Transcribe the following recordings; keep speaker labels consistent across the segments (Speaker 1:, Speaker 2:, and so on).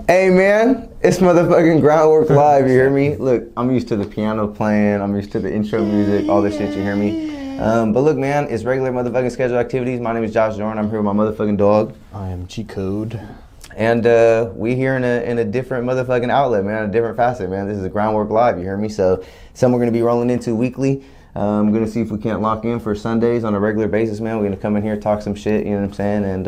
Speaker 1: Hey man, it's motherfucking Groundwork Live, you hear me? Look, I'm used to the piano playing, I'm used to the intro music, all this shit, you hear me? But look man, it's regular motherfucking scheduled activities. My name is Josh Dorn, I'm here with my motherfucking dog.
Speaker 2: I am G-Code.
Speaker 1: And we here in a different motherfucking outlet, man, a different facet, man. This is Groundwork Live, you hear me? So, something we're gonna be rolling into weekly. I'm gonna see if we can't lock in for Sundays on a regular basis, man. We're gonna come in here, talk some shit, you know what I'm saying? And,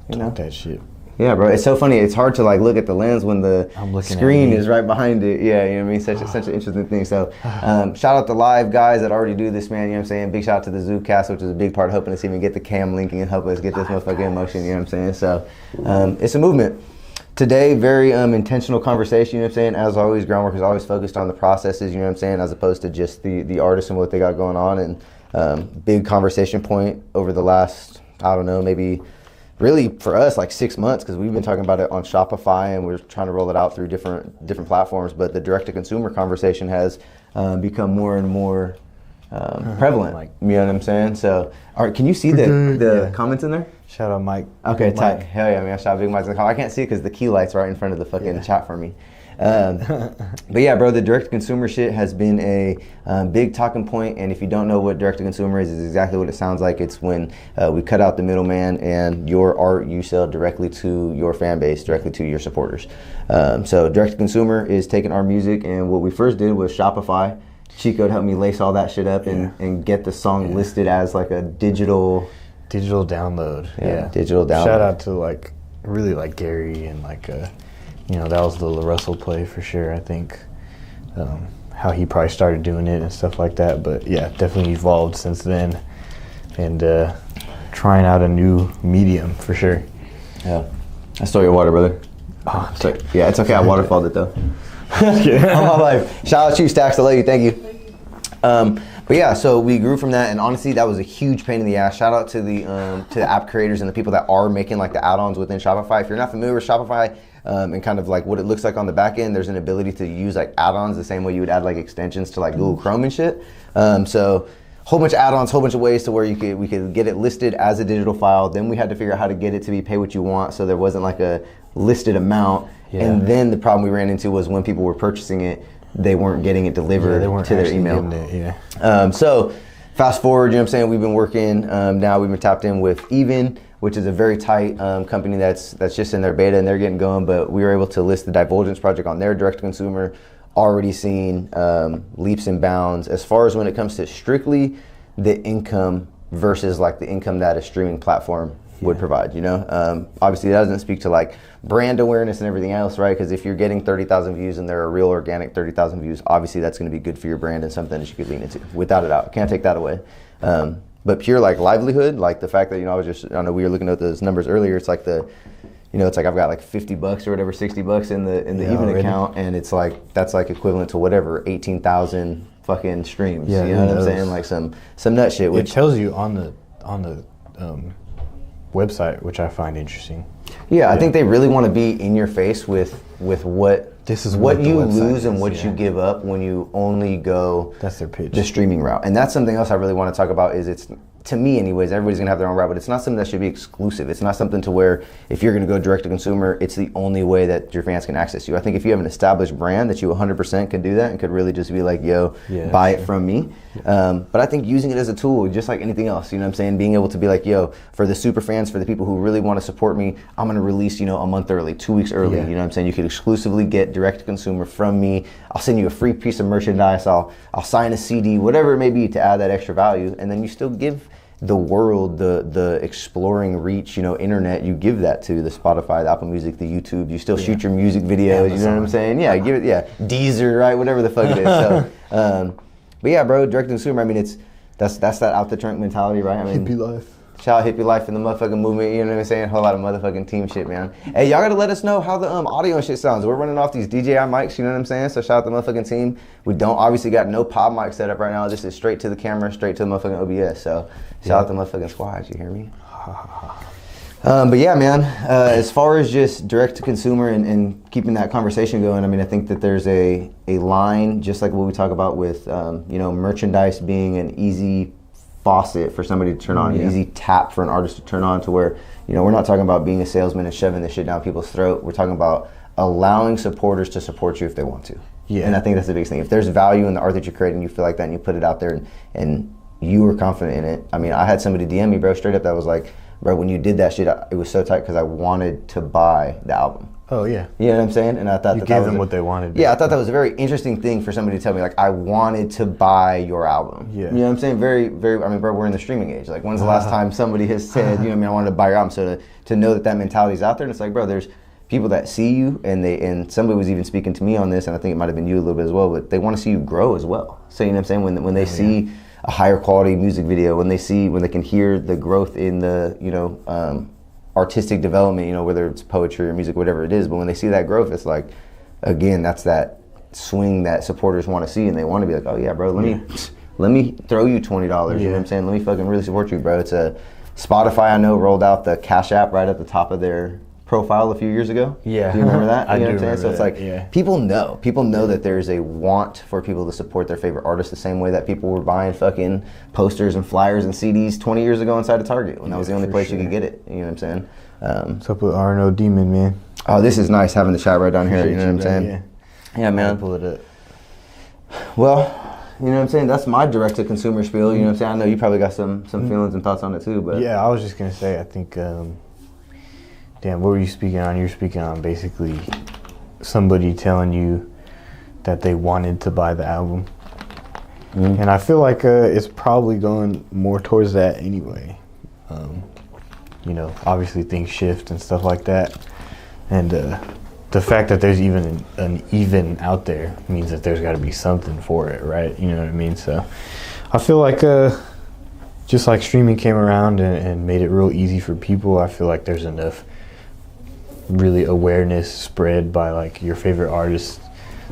Speaker 1: you know.
Speaker 2: Talk that shit.
Speaker 1: Yeah, bro, it's so funny. It's hard to like look at the lens when the screen is right behind it. Yeah, you know what I mean? Such an interesting thing. So, shout out to live guys that already do this, man. You know what I'm saying? Big shout out to the Zoomcast, which is a big part of helping us even get the cam linking and help us get this motherfucking in motion. You know what I'm saying? So, it's a movement. Today, very intentional conversation. You know what I'm saying? As always, Groundwork is always focused on the processes. You know what I'm saying? As opposed to just the artists and what they got going on. And big conversation point over the last, I don't know, maybe. Really for us like 6 months, because we've been talking about it on Shopify and we're trying to roll it out through different platforms, but the direct-to-consumer conversation has become more and more prevalent. You know what I'm saying? So, all right, can you see the comments in there?
Speaker 2: Shout out Mike.
Speaker 1: Okay, tight. Hell yeah, man. Shout out Big Mike's in the call. I can't see it because the key light's right in front of the fucking chat for me. But yeah, bro, the direct-to-consumer shit has been a big talking point, and if you don't know what direct-to-consumer is, it's exactly what it sounds like. It's when we cut out the middleman and your art you sell directly to your fan base, directly to your supporters. So direct-to-consumer is taking our music, and what we first did was Shopify. Chico helped me lace all that shit up and get the song listed as like a digital
Speaker 2: download. Yeah,
Speaker 1: digital download.
Speaker 2: Shout out to like really like Gary and like you know, that was the Russell play for sure, I think. How he probably started doing it and stuff like that. But yeah, definitely evolved since then. And trying out a new medium for sure.
Speaker 1: Yeah. I stole your water, brother.
Speaker 2: Oh,
Speaker 1: yeah, it's okay. I waterfalled it though. All my life. Shout out to you, Stacks. I love you. Thank you. But yeah, so we grew from that, and honestly, that was a huge pain in the ass. Shout out to the app creators and the people that are making like the add-ons within Shopify. If you're not familiar with Shopify, and kind of like what it looks like on the back end, there's an ability to use like add-ons the same way you would add like extensions to like Google Chrome and shit. So whole bunch of add-ons, whole bunch of ways to where we could get it listed as a digital file. Then we had to figure out how to get it to be pay what you want, so there wasn't like a listed amount. Yeah. And then the problem we ran into was when people were purchasing it, they weren't getting it delivered to their email. So fast forward, you know what I'm saying, we've been working, now we've been tapped in with Even, which is a very tight company that's just in their beta and they're getting going, but we were able to list the Divulgence project on their direct-to-consumer, already seeing leaps and bounds as far as when it comes to strictly the income versus like the income that a streaming platform would provide, you know? Obviously that doesn't speak to like brand awareness and everything else, right? Because if you're getting 30,000 views and they're a real organic 30,000 views, obviously that's gonna be good for your brand and something that you could lean into, without a doubt. Can't take that away. But pure like livelihood, like the fact that, you know, I know we were looking at those numbers earlier, it's like it's like I've got like $50 or whatever, $60 in the Even account, and it's like, that's like equivalent to whatever, 18,000 fucking streams, you know what I'm saying? Like some nut shit.
Speaker 2: Which it tells you on the website, which I find interesting.
Speaker 1: Yeah, I think they really want to be in your face with what you lose and what you give up when you only go
Speaker 2: that's their pitch,
Speaker 1: the streaming route. And that's something else I really want to talk about. Is it's, to me anyways, everybody's gonna have their own route, but it's not something that should be exclusive. It's not something to where if you're gonna go direct to consumer, it's the only way that your fans can access you. I think if you have an established brand that you 100% can do that and could really just be like, yo, buy it from me. But I think using it as a tool, just like anything else, you know what I'm saying? Being able to be like, yo, for the super fans, for the people who really want to support me, I'm gonna release, you know, a month early, 2 weeks early, you know what I'm saying? You could exclusively get direct to consumer from me. I'll send you a free piece of merchandise, I'll sign a CD, whatever it may be to add that extra value, and then you still give the world, the exploring reach, you know, internet, you give that to the Spotify, the Apple Music, the YouTube, you still shoot your music videos, you know what I'm saying? Yeah, give it, Deezer, right, whatever the fuck it is. So, but yeah, bro, direct to consumer, I mean, that's that out the trunk mentality, right? I mean,
Speaker 2: hippie life.
Speaker 1: Shout out hippie life and the motherfucking movement, you know what I'm saying? A whole lot of motherfucking team shit, man. Hey, y'all gotta let us know how the audio and shit sounds. We're running off these DJI mics, you know what I'm saying? So shout out the motherfucking team. We don't obviously got no pod mic set up right now. This is straight to the camera, straight to the motherfucking OBS. So shout out the motherfucking squad, you hear me? But yeah, man, as far as just direct to consumer and keeping that conversation going, I mean, I think that there's a line, just like what we talk about with, you know, merchandise being an easy faucet for somebody to turn on, an easy tap for an artist to turn on, to where, you know, we're not talking about being a salesman and shoving this shit down people's throat. We're talking about allowing supporters to support you if they want to.
Speaker 2: Yeah.
Speaker 1: And I think that's the biggest thing. If there's value in the art that you create and you feel like that and you put it out there and you were confident in it. I mean, I had somebody DM me, bro, straight up that was like, bro, when you did that shit, it was so tight because I wanted to buy the album.
Speaker 2: Oh, yeah.
Speaker 1: You know what I'm saying? And I thought
Speaker 2: you gave them what they wanted.
Speaker 1: Yeah, I thought that was a very interesting thing for somebody to tell me, like, I wanted to buy your album.
Speaker 2: Yeah.
Speaker 1: You know what I'm saying? Very, very, I mean, bro, we're in the streaming age. Like, when's the last time somebody has said, you know what I mean, I wanted to buy your album? So to know that mentality is out there, and it's like, bro, there's people that see you, and somebody was even speaking to me on this, and I think it might have been you a little bit as well, but they want to see you grow as well. So, you know what I'm saying? When they see a higher quality music video, when they can hear the growth in the, you know, artistic development, you know, whether it's poetry or music, whatever it is, but when they see that growth, it's like, again, that's that swing that supporters want to see, and they want to be like, oh yeah, bro, let me throw you $20, you know what I'm saying? Let me fucking really support you, bro. It's a Spotify, I know, rolled out the Cash App right at the top of their profile a few years ago.
Speaker 2: Yeah.
Speaker 1: Do you remember that?
Speaker 2: I
Speaker 1: you know
Speaker 2: do
Speaker 1: what I'm saying? So it's like, people know that there's a want for people to support their favorite artists the same way that people were buying fucking posters and flyers and CDs 20 years ago inside of Target when that was the only place you could get it. You know what I'm saying?
Speaker 2: What's up with RNO Demon, man?
Speaker 1: Oh, this is nice having the chat right down here. You know what I'm saying? Yeah, man.
Speaker 2: Pull it up.
Speaker 1: Well, you know what I'm saying? That's my direct to consumer spiel. You know what I'm saying? I know you probably got some feelings and thoughts on it too, but
Speaker 2: yeah, I was just gonna say, I think, damn, what were you speaking on? You're speaking on basically somebody telling you that they wanted to buy the album, and I feel like it's probably going more towards that anyway. You know, obviously things shift and stuff like that, and the fact that there's even an even out there means that there's got to be something for it, right? You know what I mean? So I feel like just like streaming came around and made it real easy for people, I feel like there's enough really awareness spread by like your favorite artists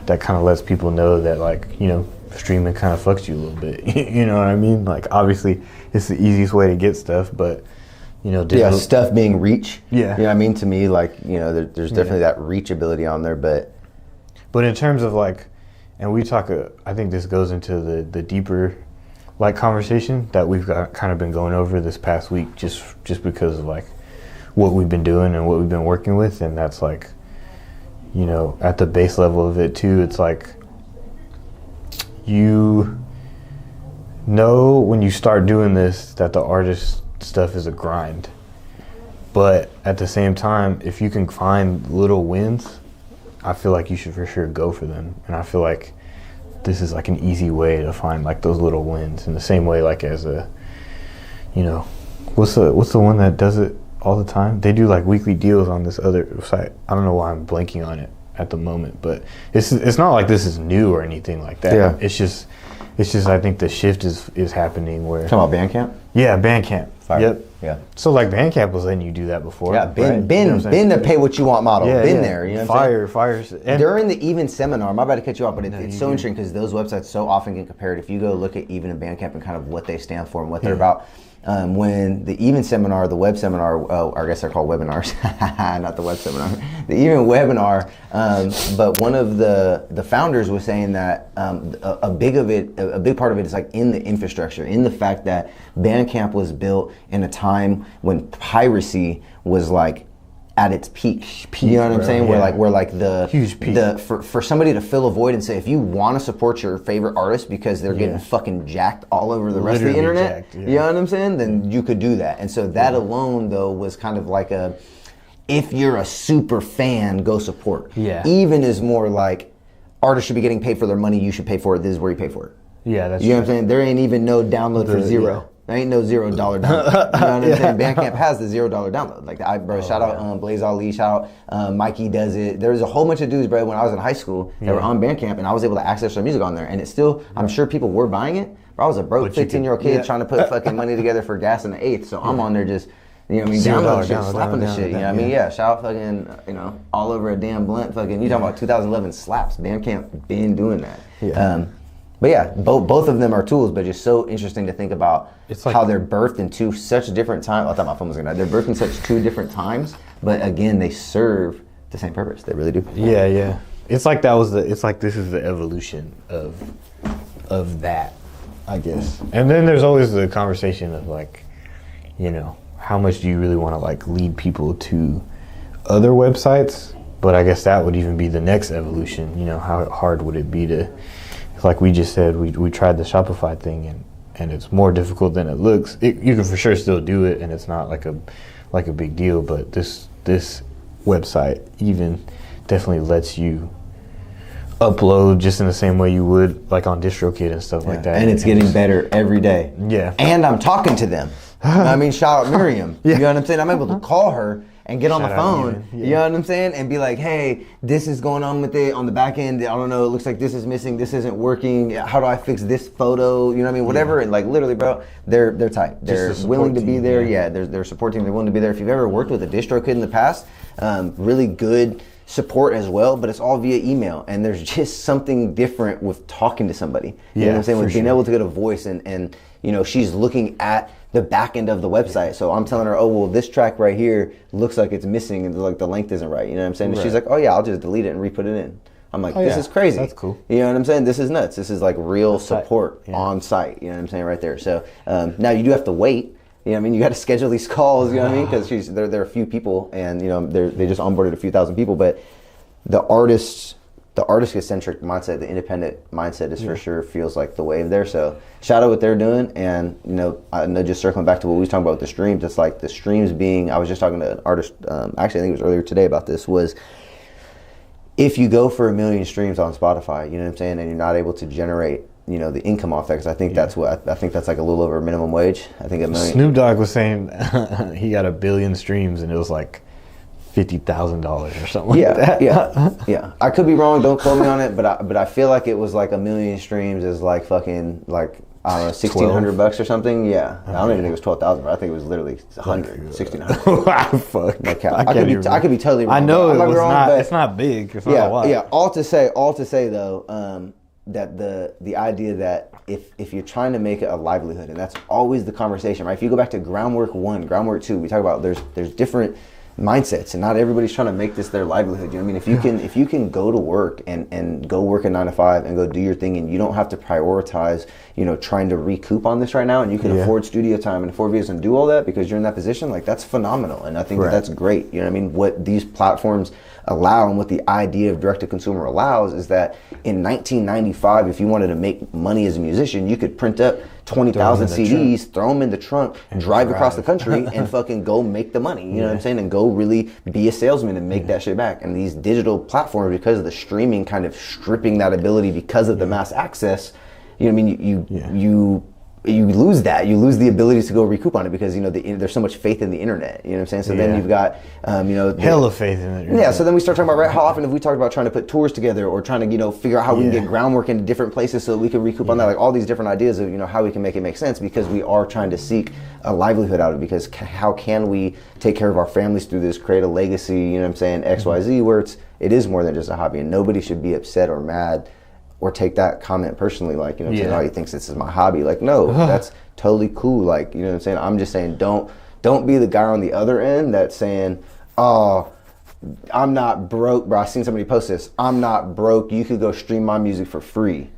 Speaker 2: that kind of lets people know that, like, you know, streaming kind of fucks you a little bit. You know what I mean? Like, obviously it's the easiest way to get stuff, but you know,
Speaker 1: stuff being reach.
Speaker 2: Yeah.
Speaker 1: You know what I mean? To me, like, you know, there's definitely that reachability on there, but
Speaker 2: in terms of like, and we talk, I think this goes into the deeper like conversation that we've got kind of been going over this past week, just because of like what we've been doing and what we've been working with, and that's like, you know, at the base level of it too, it's like, you know, when you start doing this, that the artist stuff is a grind, but at the same time, if you can find little wins, I feel like you should for sure go for them. And I feel like this is like an easy way to find like those little wins, in the same way like as a, you know, what's the one that does it all the time? They do like weekly deals on this other site. I don't know why I'm blanking on it at the moment, but it's not like this is new or anything like that.
Speaker 1: Yeah.
Speaker 2: It's just I think the shift is happening where.
Speaker 1: Talking about BandCamp?
Speaker 2: Yeah, BandCamp.
Speaker 1: Fire.
Speaker 2: Yep.
Speaker 1: Yeah.
Speaker 2: So like BandCamp was letting you do that before.
Speaker 1: Yeah, been the pay what you want model.
Speaker 2: Yeah,
Speaker 1: been there. You know what I'm saying?
Speaker 2: Fire. And
Speaker 1: during the Even seminar, I'm about to cut you off, but it's so interesting because those websites so often get compared. If you go look at Even and BandCamp and kind of what they stand for and what they're about, when the Even seminar, the web seminar, I guess they're called webinars, not the web seminar, the Even webinar, but one of the founders was saying that a big part of it is like in the infrastructure, in the fact that BandCamp was built in a time when piracy was like at its peak. You know what I'm saying?
Speaker 2: Yeah.
Speaker 1: Where like the
Speaker 2: huge peak.
Speaker 1: For somebody to fill a void and say, if you want to support your favorite artist because they're getting fucking jacked all over the rest of the internet,
Speaker 2: jacked, yeah.
Speaker 1: You know what I'm saying? Then you could do that. And so that alone though was kind of like if you're a super fan, go support.
Speaker 2: Yeah.
Speaker 1: Even is more like, artists should be getting paid for their money, you should pay for it, this is where you pay for it.
Speaker 2: Yeah, that's
Speaker 1: You know what I'm saying? There ain't even no download for zero.
Speaker 2: Yeah.
Speaker 1: There ain't no $0 download. You know what I'm saying? BandCamp has the $0 download. Like, shout out Blaze Ali, shout out Mikey does it. There's a whole bunch of dudes, bro, when I was in high school that were on BandCamp, and I was able to access their music on there. And it's still, I'm sure people were buying it, but I was a broke 15-year-old kid trying to put fucking money together for gas in the eighth. So I'm on there just, you know what I mean, download shit, slapping the shit. You know what I mean? Yeah, shout out fucking, you know, all over a damn blunt fucking, you talking about 2011 slaps. BandCamp been doing that.
Speaker 2: Yeah.
Speaker 1: But yeah, both of them are tools, but just so interesting to think about
Speaker 2: It's like,
Speaker 1: how they're birthed in such different times. I thought my phone was gonna die. They're birthed in such two different times, but again, they serve the same purpose. They really do.
Speaker 2: Yeah. It's like it's like this is the evolution of that, I guess. And then there's always the conversation of like, you know, how much do you really want to like lead people to other websites But I guess that would even be the next evolution. You know, how hard would it be to, like we just said, we tried the Shopify thing, and it's more difficult than it looks. You can for sure still do it, and it's not like a big deal. But this website even definitely lets you upload just in the same way you would like on DistroKid and stuff like that.
Speaker 1: And it's getting better every day.
Speaker 2: Yeah.
Speaker 1: And I'm talking to them. I mean, shout out Miriam.
Speaker 2: Yeah.
Speaker 1: You know what I'm saying? I'm able to call her and get on the
Speaker 2: Shout out
Speaker 1: phone.
Speaker 2: Miriam. Yeah.
Speaker 1: You know what I'm saying? And be like, hey, this is going on with it on the back end. I don't know. It looks like this is missing. This isn't working. How do I fix this photo? You know what I mean? Whatever. And like literally, bro, they're tight. They're willing to be there. Yeah, they're supporting. They're willing to be there. If you've ever worked with a DistroKid in the past, really good support as well, but it's all via email, and there's just something different with talking to somebody. You know what I'm saying? With being able to get a voice, and you know, she's looking at the back end of the website. So I'm telling her, oh well, this track right here looks like it's missing, and like the length isn't right. You know what I'm saying? And she's like, oh yeah, I'll just delete it and re-put it in. I'm like, this is crazy.
Speaker 2: That's cool.
Speaker 1: You know what I'm saying? This is nuts. This is like real support on site. You know what I'm saying? Right there. So now you do have to wait. You know what I mean? You got to schedule these calls, you know what I mean? Because there are a few people, and you know they just onboarded a few thousand people. But the artist-centric mindset, the independent mindset is for sure feels like the wave there. So shout out what they're doing. And you know, I know, just circling back to what we were talking about with the streams, it's like the streams being, I was just talking to an artist, actually I think it was earlier today about this, was if you go for 1 million streams on Spotify, you know what I'm saying, and you're not able to generate, you know, the income off that, because I think that's what I think that's like a little over minimum wage. I think $1 million.
Speaker 2: Snoop Dogg was saying he got 1 billion streams, and it was like $50,000 or something like that.
Speaker 1: Yeah. I could be wrong. Don't quote me on it, but I feel like it was like 1 million streams is like fucking like, I don't know, $1,600 or something. Yeah, I don't even think it was 12,000. But I think it was literally 1,600.
Speaker 2: Fuck.
Speaker 1: I could be totally wrong.
Speaker 2: I know it was
Speaker 1: wrong,
Speaker 2: not.
Speaker 1: but
Speaker 2: It's not big. It's not a lot.
Speaker 1: Yeah. All to say though, that the idea that if you're trying to make it a livelihood, and that's always the conversation, right? If you go back to groundwork 1, groundwork 2, we talk about there's different mindsets, and not everybody's trying to make this their livelihood. You know what I mean? If you can go to work and go work a 9 to 5 and go do your thing, and you don't have to prioritize, you know, trying to recoup on this right now, and you can afford studio time and afford videos and do all that because you're in that position, like that's phenomenal. And I think that's great. You know what I mean? What these platforms allow, and what the idea of direct to consumer allows, is that in 1995, if you wanted to make money as a musician, you could print up 20,000 CDs, throw them in the trunk, and drive across the country and fucking go make the money. You know what I'm saying? And go really be a salesman and make that shit back. And these digital platforms, because of the streaming kind of stripping that ability because of the mass access, you know what I mean? You lose that. You lose the ability to go recoup on it because, you know, there's so much faith in the internet. You know what I'm saying? So then you've got, you know...
Speaker 2: hella faith in it.
Speaker 1: Yeah, so then we start talking about, right, how often have we talked about trying to put tours together or trying to, you know, figure out how we can get groundwork into different places so that we can recoup on that, like all these different ideas of, you know, how we can make it make sense, because we are trying to seek a livelihood out of it, because how can we take care of our families through this, create a legacy, you know what I'm saying, XYZ, where it is more than just a hobby, and nobody should be upset or mad or take that comment personally, like, you know what I'm saying, oh, he thinks this is my hobby. Like, no, that's totally cool. Like, you know what I'm saying? I'm just saying, don't be the guy on the other end that's saying, oh, I'm not broke, bro. I seen somebody post this. I'm not broke. You could go stream my music for free.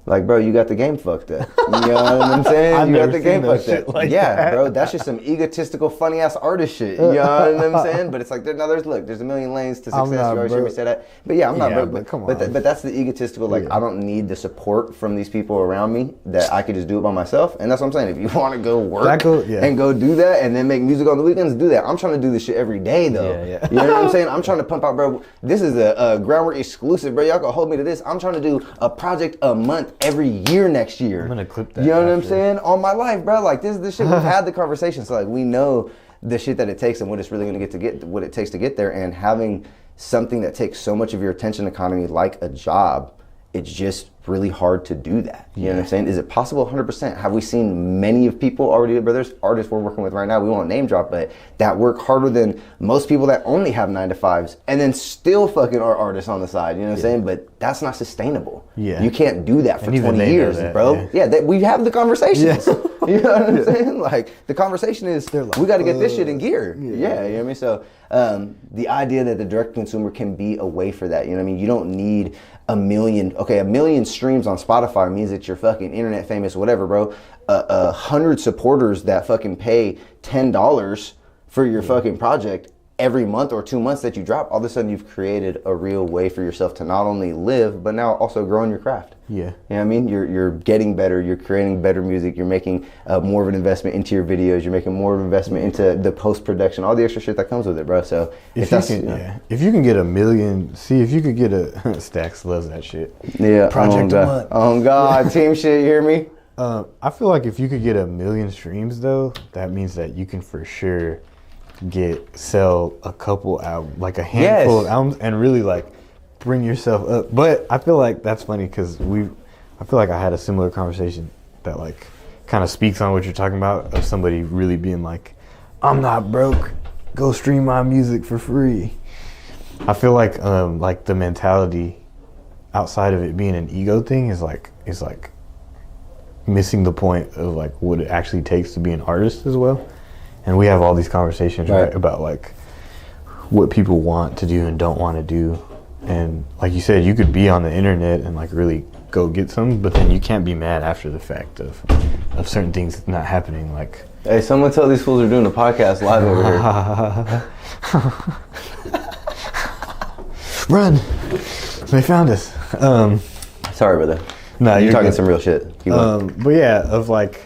Speaker 1: Like, bro, you got the game fucked up. You know what I'm saying? You got the game fucked up.
Speaker 2: Like
Speaker 1: bro, that's just some egotistical, funny ass artist shit. You know what I'm saying? But it's like, there's a million lanes to success. You always hear me say that. But yeah, I'm not broke.
Speaker 2: But come on.
Speaker 1: But that's the egotistical, like, I don't need the support from these people around me, that I could just do it by myself. And that's what I'm saying. If you want to go work and go do that and then make music on the weekends, do that. I'm trying to do this shit every day, though. You know what I'm saying? I'm trying to pump out, bro. This is a Groundwork exclusive, bro. Y'all can hold me to this. I'm trying to do a project a month every year next year.
Speaker 2: I'm gonna clip that.
Speaker 1: You know what I'm saying? On my life, bro. Like, this is the shit. We've had the conversation, so like we know the shit that it takes and what it's really gonna get what it takes to get there. And having something that takes so much of your attention economy, like a job, it's just really hard to do that. You know what I'm saying? Is it possible? 100%. Have we seen many of people already, brothers, artists we're working with right now, we won't name drop, but that work harder than most people that only have 9 to 5s and then still fucking are artists on the side, you know what I'm saying? But that's not sustainable. You can't do that for 20 years, bro. We have the conversations. You know what I'm saying? Like, the conversation is, like, we got to get this shit in gear. You know what I mean? So the idea that the direct consumer can be a way for that, you know what I mean? You don't need 1 million streams on Spotify means that you're fucking internet famous, whatever, bro. 100 supporters that fucking pay $10 for your fucking project every month or 2 months that you drop, all of a sudden you've created a real way for yourself to not only live, but now also grow in your craft.
Speaker 2: Yeah.
Speaker 1: You know what I mean? You're getting better, you're creating better music, you're making more of an investment into your videos, you're making more of an investment into the post-production, all the extra shit that comes with it, bro. So
Speaker 2: if you can get 1 million, if you could get a Stacks loves that shit.
Speaker 1: Yeah.
Speaker 2: Project a month.
Speaker 1: Oh God, team shit, you hear me?
Speaker 2: I feel like if you could get 1 million streams though, that means that you can for sure sell a couple albums, like a handful of albums, and really like bring yourself up. But I feel like that's funny because I feel like I had a similar conversation that like kind of speaks on what you're talking about, of somebody really being like, I'm not broke, go stream my music for free. I feel like the mentality outside of it being an ego thing is like missing the point of like what it actually takes to be an artist as well. And we have all these conversations, right, about like what people want to do and don't want to do. And like you said, you could be on the internet and like really go get some, but then you can't be mad after the fact of certain things not happening. Like,
Speaker 1: hey, someone tell these fools are doing a podcast live over here.
Speaker 2: Run! They found us.
Speaker 1: Sorry, brother.
Speaker 2: No,
Speaker 1: you're talking some real shit.
Speaker 2: But yeah, of like,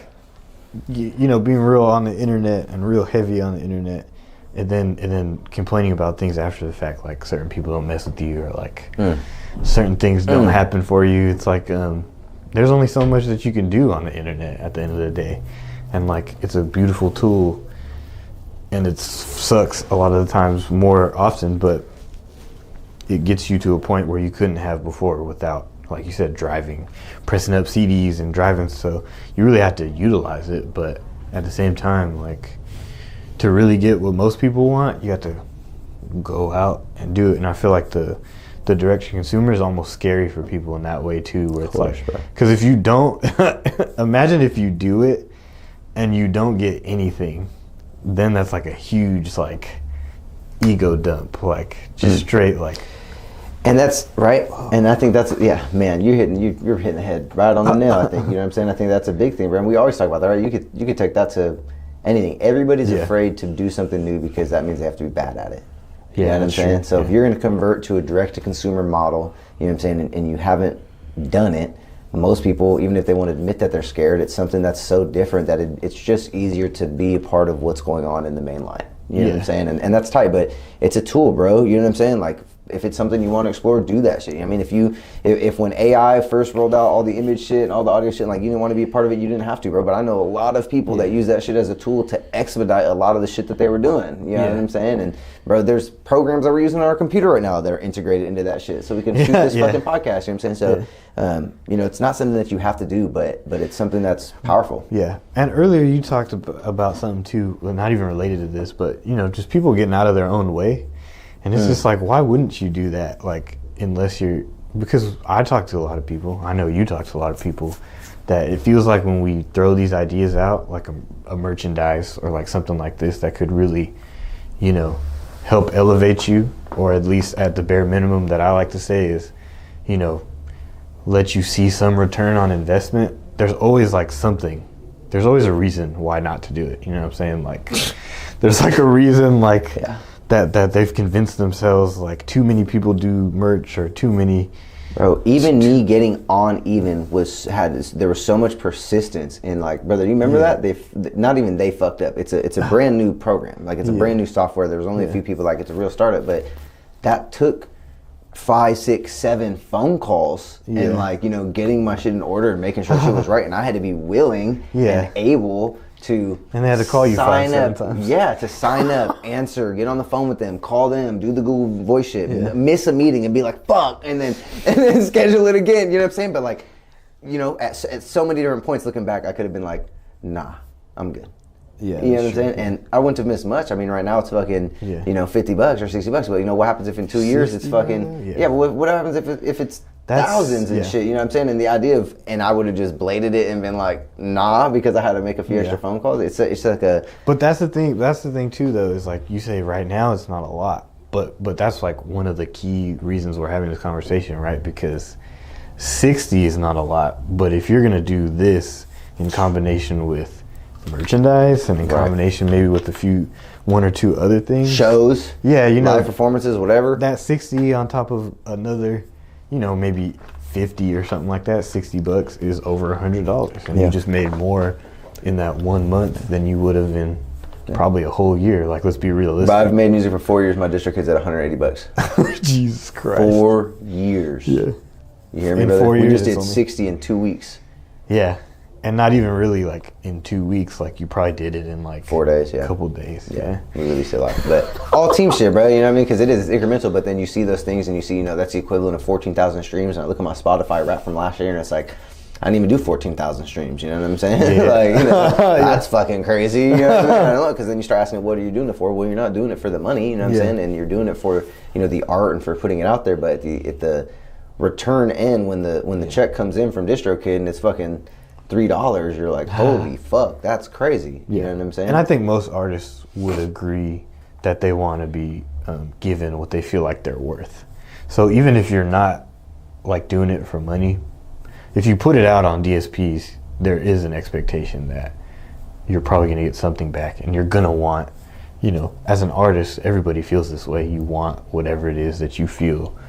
Speaker 2: you know, being real on the internet and real heavy on the internet, and then complaining about things after the fact, like certain people don't mess with you, or like certain things don't happen for you. It's like there's only so much that you can do on the internet at the end of the day, and like it's a beautiful tool, and it sucks a lot of the times more often, but it gets you to a point where you couldn't have before without, like you said, pressing up CDs and driving. So you really have to utilize it, but at the same time, like, to really get what most people want, you have to go out and do it. And I feel like the direct to consumer is almost scary for people in that way too, where it's like, because if you don't, imagine if you do it and you don't get anything, then that's like a huge like ego dump, like just straight like.
Speaker 1: And that's right, and I think that's, yeah, man, you're hitting the head right on the nail. I think, you know what I'm saying. I think that's a big thing, bro. And we always talk about that, right? You could take that to anything. Everybody's afraid to do something new because that means they have to be bad at it. You know what I'm saying? So if you're going to convert to a direct-to-consumer model, you know what I'm saying, and you haven't done it, most people, even if they won't admit that they're scared, it's something that's so different that it's just easier to be a part of what's going on in the main line. You know what I'm saying? And that's tight, but it's a tool, bro. You know what I'm saying? Like, if it's something you want to explore, do that shit. I mean, if when AI first rolled out all the image shit and all the audio shit, like, you didn't want to be a part of it, you didn't have to, bro. But I know a lot of people that use that shit as a tool to expedite a lot of the shit that they were doing. You know what I'm saying? And bro, there's programs that we're using on our computer right now that are integrated into that shit, so we can shoot this fucking podcast. You know what I'm saying? So, you know, it's not something that you have to do, but it's something that's powerful.
Speaker 2: Yeah. And earlier you talked about something too, well, not even related to this, but you know, just people getting out of their own way. And it's just like, why wouldn't you do that? Like, because I talk to a lot of people, I know you talk to a lot of people, that it feels like when we throw these ideas out, like a merchandise or like something like this that could really, you know, help elevate you, or at least at the bare minimum that I like to say is, you know, let you see some return on investment. There's always like something. There's always a reason why not to do it. You know what I'm saying? Like, there's like a reason, like, that they've convinced themselves like too many people do merch, or too many.
Speaker 1: Bro, even me getting on even there was so much persistence in, like, brother, you remember that? They fucked up. It's a brand new program. Like, it's a brand new software. There was only a few people, like, it's a real startup, but that took 5, 6, 7 phone calls and, like, you know, getting my shit in order and making sure shit was right. And I had to be willing and able to,
Speaker 2: and they had to call you 5, 7 times.
Speaker 1: Yeah, to sign up, answer, get on the phone with them, call them, do the Google Voice shit, miss a meeting and be like, fuck, and then schedule it again. You know what I'm saying? But, like, you know, at so many different points looking back, I could have been like, nah, I'm good.
Speaker 2: Yeah,
Speaker 1: you know what I'm saying? And I wouldn't have missed much. I mean, right now it's fucking, you know, $50 or $60. But you know what happens if in 2 years it's fucking, but what happens if it's thousands and shit? You know what I'm saying? And the idea of, and I would have just bladed it and been like, nah, because I had to make a few extra phone calls. It's like a.
Speaker 2: But that's the thing. That's the thing too, though. Is like you say, right now it's not a lot. But that's like one of the key reasons we're having this conversation, right? Because 60 is not a lot. But if you're gonna do this in combination with merchandise, and in combination maybe with one or two other things.
Speaker 1: Shows.
Speaker 2: Yeah,
Speaker 1: live performances, whatever.
Speaker 2: That 60 on top of another, maybe 50 or something like that, $60 is over $100. And you just made more in that 1 month than you would have in probably a whole year. Like, let's be realistic.
Speaker 1: But I've made music for 4 years. My DistroKid's at $180.
Speaker 2: Jesus Christ.
Speaker 1: 4 years.
Speaker 2: Yeah.
Speaker 1: You hear me,
Speaker 2: In
Speaker 1: brother?
Speaker 2: 4
Speaker 1: We
Speaker 2: years,
Speaker 1: just did 60 in 2 weeks.
Speaker 2: Yeah. And not even really like in 2 weeks. Like, you probably did it in like
Speaker 1: 4 days,
Speaker 2: a couple days. Yeah.
Speaker 1: We released it live. But all team shit, bro. You know what I mean? Because it's incremental. But then you see those things and you see, that's the equivalent of 14,000 streams. And I look at my Spotify rap from last year and it's like, I didn't even do 14,000 streams, you know what I'm saying?
Speaker 2: Yeah.
Speaker 1: That's fucking crazy, you know what I mean? Because then you start asking, what are you doing it for? Well, you're not doing it for the money, you know what I'm saying? And you're doing it for, the art and for putting it out there. But at the return end, when the check comes in from DistroKid and it's fucking $3, you're like, holy fuck, that's crazy. You know what I'm saying?
Speaker 2: And I think most artists would agree that they want to be given what they feel like they're worth. So even if you're not like doing it for money, if you put it out on DSPs, there is an expectation that you're probably going to get something back, and you're going to want, as an artist, everybody feels this way. You want whatever it is that you feel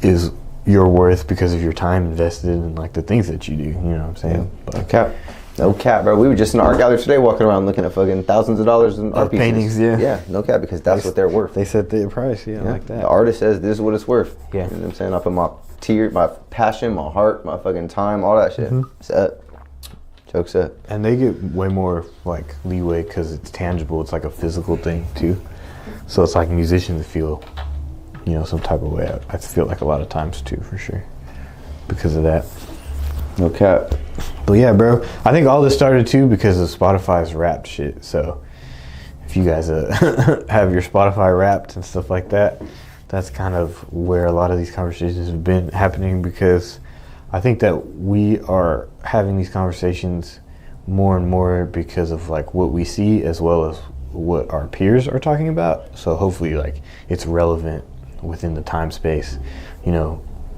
Speaker 2: is your worth because of your time invested in like the things that you do. You know what I'm saying?
Speaker 1: Yeah. No cap, bro. We were just in an art gallery today walking around looking at fucking thousands of dollars in art pieces.
Speaker 2: Paintings, yeah.
Speaker 1: Yeah, no cap, because that's what they're worth.
Speaker 2: They set their price, like that.
Speaker 1: The artist says this is what it's worth.
Speaker 2: Yeah.
Speaker 1: You know what I'm saying? I put my my passion, my heart, my fucking time, all that shit. Set. Joke's up.
Speaker 2: And they get way more like leeway because it's tangible. It's like a physical thing too. So it's like musicians feel, some type of way. I feel like a lot of times too, for sure, because of that.
Speaker 1: No cap.
Speaker 2: But yeah, bro, I think all this started too because of Spotify's Wrapped shit. So if you guys have your Spotify Wrapped and stuff like that, that's kind of where a lot of these conversations have been happening, because I think that we are having these conversations more and more because of like what we see as well as what our peers are talking about. So hopefully like it's relevant within the time space.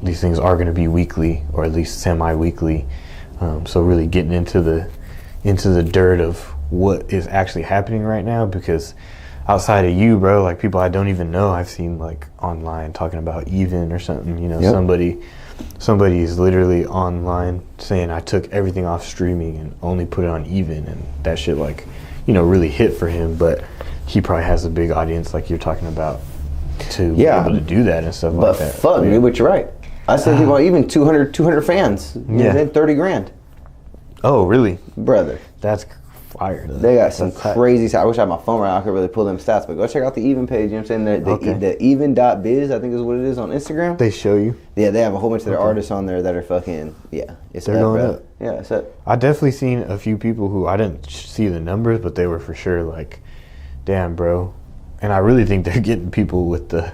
Speaker 2: These things are going to be weekly or at least semi-weekly. So really getting into the dirt of what is actually happening right now, because outside of you, bro, like people I don't even know, I've seen like online talking about Even or something, somebody is literally online saying I took everything off streaming and only put it on Even, and that shit like, really hit for him. But he probably has a big audience like you're talking about to be able to do that and stuff like that.
Speaker 1: But fuck, dude, but you're right. I said people Even 200 fans, $30,000.
Speaker 2: Oh, really?
Speaker 1: Brother.
Speaker 2: That's fire.
Speaker 1: They got some crazy. I wish I had my phone right now. I could really pull them stats. But go check out the Even page. You know what I'm saying? The even.biz, I think is what it is on Instagram.
Speaker 2: They show you?
Speaker 1: Yeah, they have a whole bunch of their artists on there that are fucking, it's
Speaker 2: they're going up.
Speaker 1: Yeah, it's up.
Speaker 2: I definitely seen a few people who I didn't see the numbers, but they were for sure like, damn, bro. And I really think they're getting people with the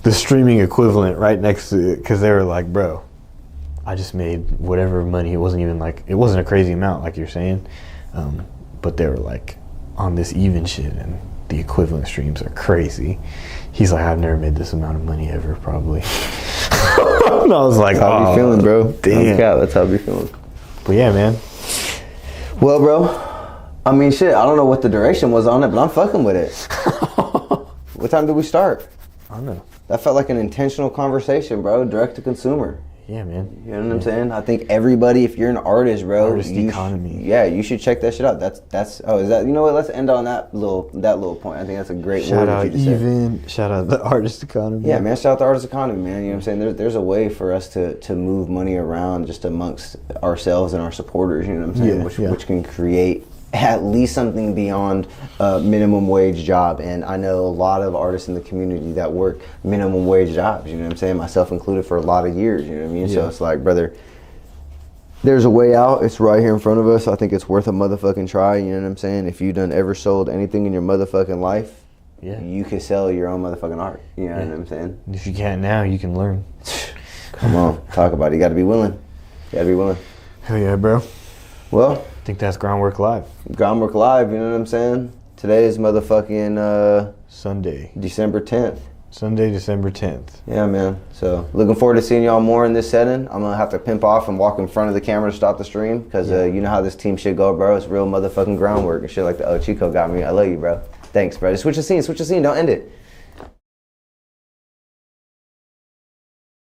Speaker 2: the streaming equivalent right next to it, because they were like, bro, I just made whatever money. It wasn't a crazy amount like you're saying. But they were like on this Even shit, and the equivalent streams are crazy. He's like, I've never made this amount of money ever, probably. And I was like,
Speaker 1: that's how I be feeling, bro.
Speaker 2: Damn.
Speaker 1: That's how I be feeling.
Speaker 2: But yeah, man.
Speaker 1: Well, bro, I mean, shit, I don't know what the duration was on it, but I'm fucking with it. What time did we start?
Speaker 2: I don't know.
Speaker 1: That felt like an intentional conversation, bro. Direct to consumer.
Speaker 2: Yeah, man.
Speaker 1: You know what I'm saying? I think everybody, if you're an artist, bro,
Speaker 2: artist economy.
Speaker 1: You should check that shit out. That's. Oh, is that? You know what? Let's end on that little point. I think that's a great
Speaker 2: shout
Speaker 1: word.
Speaker 2: Out Even. Shout out the artist economy.
Speaker 1: Yeah, man. Shout out the artist economy, man. You know what I'm saying? There's a way for us to move money around just amongst ourselves and our supporters. You know what I'm saying? Which can create at least something beyond a minimum wage job. And I know a lot of artists in the community that work minimum wage jobs, you know what I'm saying, myself included, for a lot of years, you know what I mean? So it's like, brother, there's a way out. It's right here in front of us. I think it's worth a motherfucking try, you know what I'm saying? If you done ever sold anything in your motherfucking life, you could sell your own motherfucking art, you know what I'm saying?
Speaker 2: If you can't now, you can learn.
Speaker 1: Come on, talk about it. You gotta be willing.
Speaker 2: Hell yeah, bro.
Speaker 1: Well,
Speaker 2: I think that's Groundwork Live.
Speaker 1: You know what I'm saying? Today is motherfucking
Speaker 2: Sunday,
Speaker 1: December 10th.
Speaker 2: Sunday, December 10th.
Speaker 1: Yeah, man. So looking forward to seeing y'all more in this setting. I'm gonna have to pimp off and walk in front of the camera to stop the stream because you know how this team should go, bro. It's real motherfucking groundwork and shit like the Chico got me. I love you, bro. Thanks, bro. Just switch the scene. Don't end it.